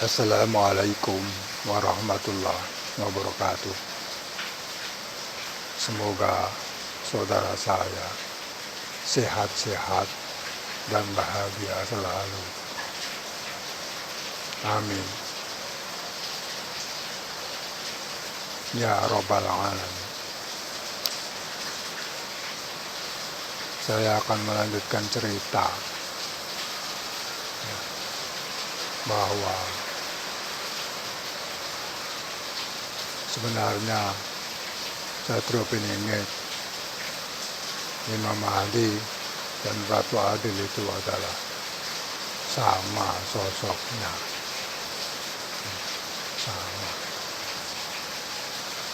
Assalamualaikum warahmatullahi wabarakatuh. Semoga saudara saya sehat-sehat dan bahagia selalu. Amin. Ya Rabbal Alamin. Saya akan melanjutkan cerita bahwa sebenarnya Satrio Piningit, Imam Mahdi, dan Ratu Adil itu adalah sama sosoknya, sama,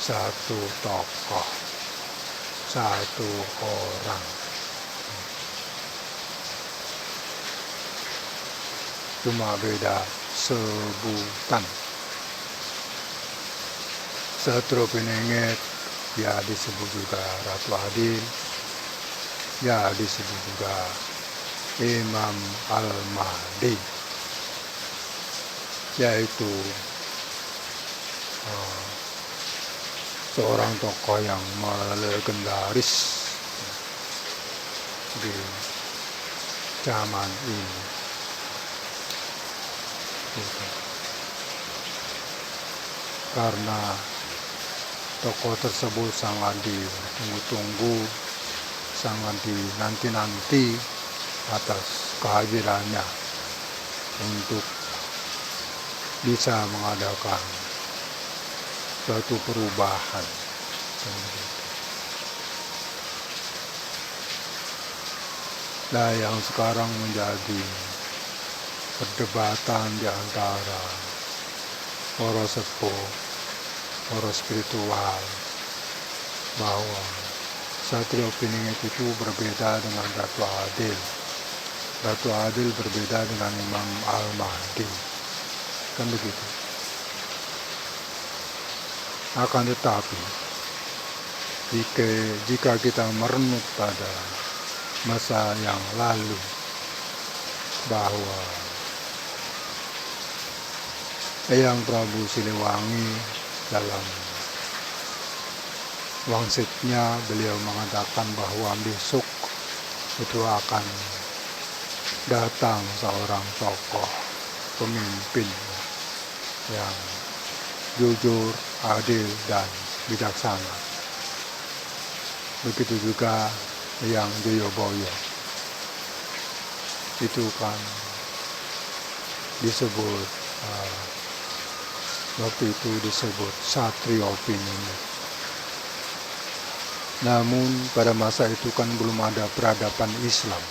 satu tokoh, satu orang. Cuma beda sebutan. Satrio Piningit ya disebut juga Ratu Adil, ya disebut juga Imam Al-Mahdi, yaitu seorang tokoh yang legendaris di zaman ini. Karena tokoh tersebut sangat ditunggu-tunggu, sangat dinanti-nanti atas kehadirannya untuk bisa mengadakan suatu perubahan. Nah, yang sekarang menjadi perdebatan di antara para sepuh, para spiritual, bahwa Satrio Piningit itu berbeda dengan Ratu Adil. Ratu Adil berbeda dengan Imam Al-Mahdi. Kan begitu. Akan tetapi, jika kita merenung pada masa yang lalu, bahwa Eyang Prabu Siliwangi dalam wangsitnya beliau mengatakan bahwa besok itu akan datang seorang tokoh pemimpin yang jujur, adil, dan bijaksana. Begitu juga Eyang Joyoboyo. Itu kan disebut waktu itu disebut Satrio Piningit. Namun pada masa itu kan belum ada peradaban Islam.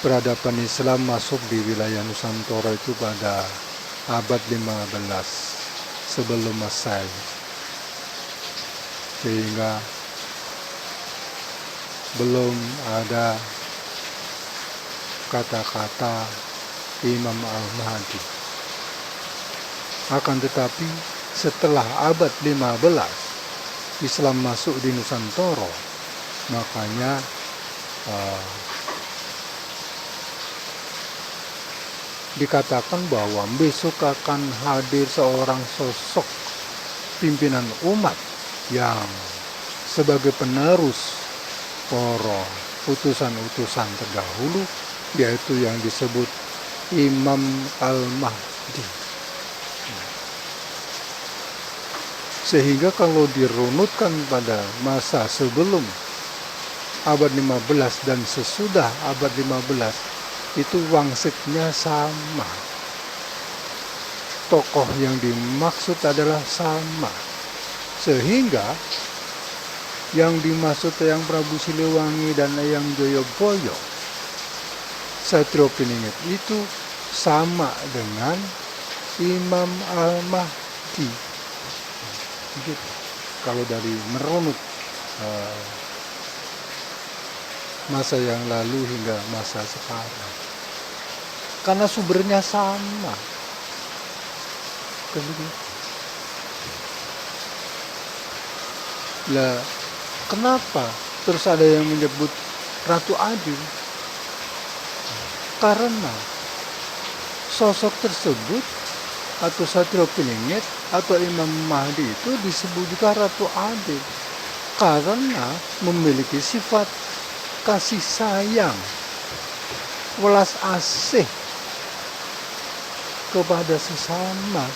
Peradaban Islam masuk di wilayah Nusantara itu pada abad 15 sebelum Masehi. Sehingga belum ada kata-kata Imam Al-Mahdi. Akan tetapi setelah abad 15 Islam masuk di Nusantara, makanya dikatakan bahwa besok akan hadir seorang sosok pimpinan umat yang sebagai penerus para utusan-utusan terdahulu, yaitu yang disebut Imam Al-Mahdi. Sehingga kalau dirunutkan pada masa sebelum abad 15 dan sesudah abad 15, itu wangsitnya sama. Tokoh yang dimaksud adalah sama. Sehingga yang dimaksud Eyang Prabu Siliwangi dan Eyang Joyoboyo, Satrio Piningit itu sama dengan Imam Al-Mahdi. Gitu. Kalau dari merunut masa yang lalu hingga masa sekarang, karena sumbernya sama. Lah, kenapa terus ada yang menyebut Ratu Adil? Karena sosok tersebut atau Satrio Piningit atau Imam Mahdi itu disebut juga Ratu Adil karena memiliki sifat kasih sayang, welas asih kepada sesama,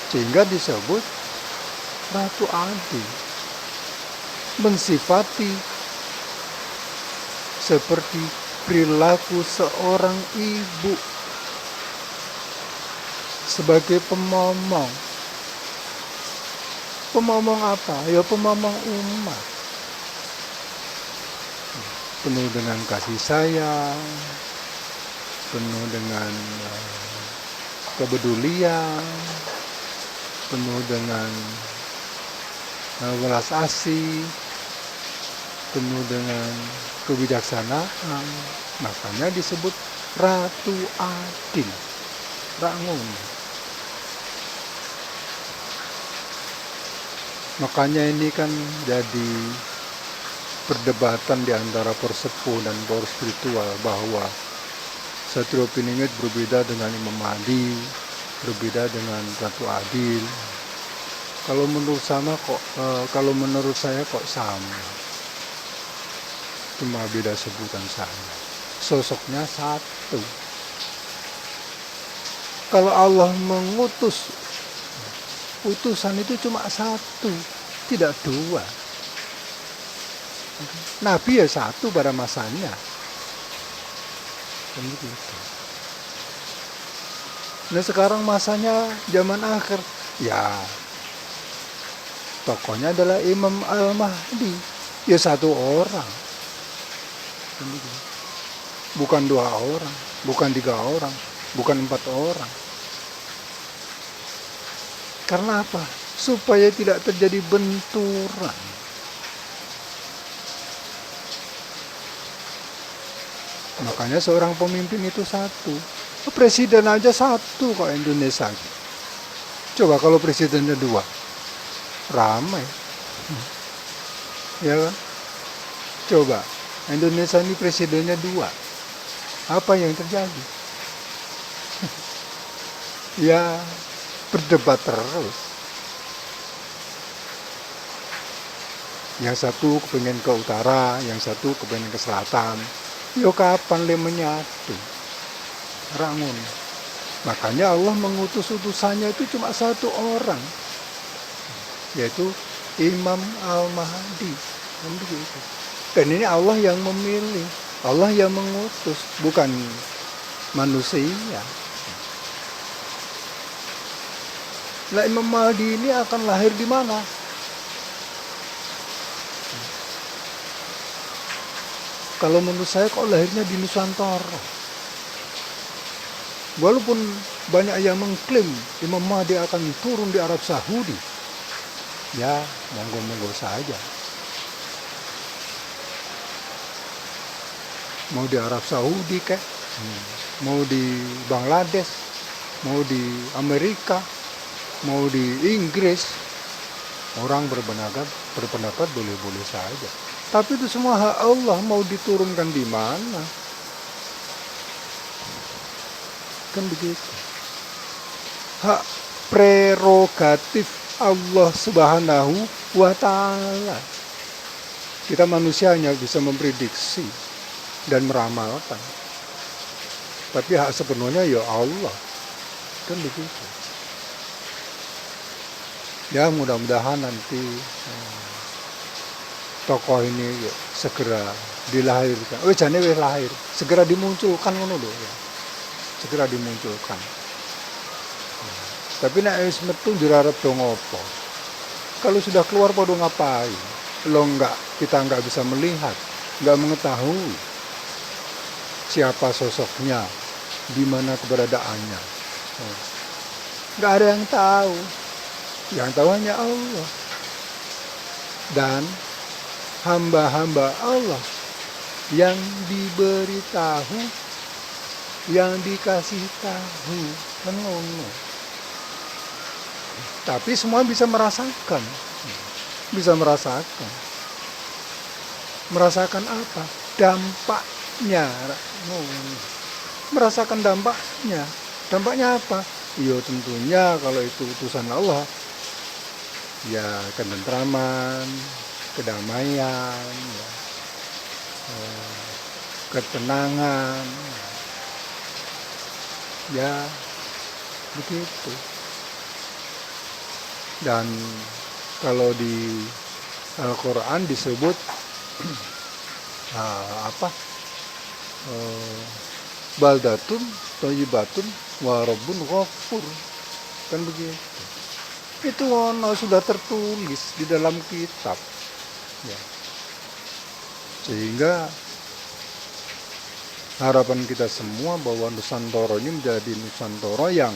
sehingga disebut Ratu Adil. Mensifati seperti perilaku seorang ibu sebagai pemomong. Pemomong apa? Ya pemomong umat. Penuh dengan kasih sayang, penuh dengan kepedulian, penuh dengan welas asih, penuh dengan kebijaksanaan. Makanya disebut Ratu Adil, Rangun. Makanya ini kan jadi perdebatan di antara persepuh dan power spiritual bahwa Satrio Piningit berbeda dengan Imam Mahdi, berbeda dengan Ratu Adil. Kalau menurut saya kok sama. Cuma beda sebutan saja. Sosoknya satu. Kalau Allah mengutus, utusan itu cuma satu, tidak dua. Nabi ya satu pada masanya. Nah sekarang masanya zaman akhir, ya tokohnya adalah Imam Al-Mahdi, ya satu orang. Bukan 2 orang, bukan 3 orang, bukan 4 orang. Karena apa? Supaya tidak terjadi benturan. Makanya seorang pemimpin itu satu. Presiden aja satu kok Indonesia. Coba kalau presidennya 2, ramai. Ya kan? Coba, Indonesia ini presidennya 2. Apa yang terjadi? Ya, berdebat terus. Yang satu kepengen ke utara, yang satu kepengen ke selatan. Yo kapan le menyatu? Rangun. Makanya Allah mengutus utusannya itu cuma 1 orang. Yaitu Imam Al-Mahdi. Dan ini Allah yang memilih, Allah yang mengutus, bukan manusia. Lah Imam Mahdi ini akan lahir di mana? Kalau menurut saya kok lahirnya di Nusantara. Walaupun banyak yang mengklaim Imam Mahdi akan turun di Arab Saudi. Ya, monggo-monggo saja. Mau di Arab Saudi kek, mau di Bangladesh, mau di Amerika, mau di Inggris, orang berpendapat boleh-boleh saja. Tapi itu semua hak Allah, mau diturunkan di mana? Kan begitu. Hak prerogatif Allah Subhanahu wa Ta'ala. Kita manusia hanya bisa memprediksi dan meramalkan. Tapi hak sepenuhnya ya Allah. Kan begitu. Ya mudah-mudahan nanti tokoh ini ya, segera dilahirkan. Jane wis lahir, segera dimunculkan ngono lho ya. Segera dimunculkan. Tapi nek wis metu dirarep do ngopo? Kalau sudah keluar padha ngapain? Kita enggak bisa melihat, enggak mengetahui siapa sosoknya, di mana keberadaannya. Enggak ada yang tahu. Yang tahu hanya Allah. Dan hamba-hamba Allah yang diberitahu, yang dikasih tahu, mengono. Tapi semua bisa merasakan. Bisa merasakan. Merasakan apa? Dampaknya. merasakan dampaknya. Dampaknya apa? Ya tentunya kalau itu utusan Allah, ya ketentraman, kedamaian, ya, ketenangan, ya begitu. Dan kalau di Al-Quran disebut apa? Baldatun thayyibatun wa rabbun ghafur, kan begitu. Itu sudah tertulis di dalam kitab, ya. Sehingga harapan kita semua bahwa Nusantara ini menjadi Nusantara yang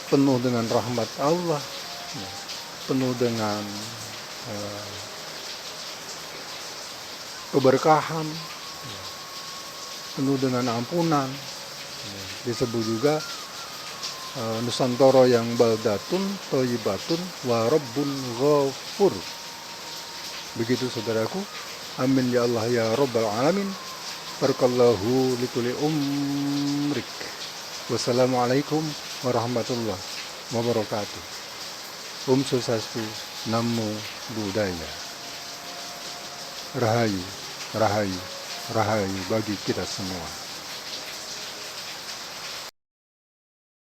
penuh dengan rahmat Allah, ya, penuh dengan keberkahan, ya, penuh dengan ampunan. Ya, disebut juga Nusantara yang baldatun thayyibatun wa rabbun ghafur. Begitu saudaraku. Amin ya Allah ya rabbal alamin. Barakallahu likulli umrik. Wassalamualaikum warahmatullahi wabarakatuh. Om Swastiastu, Namo Buddhaya. Rahayu, rahayu, rahayu bagi kita semua.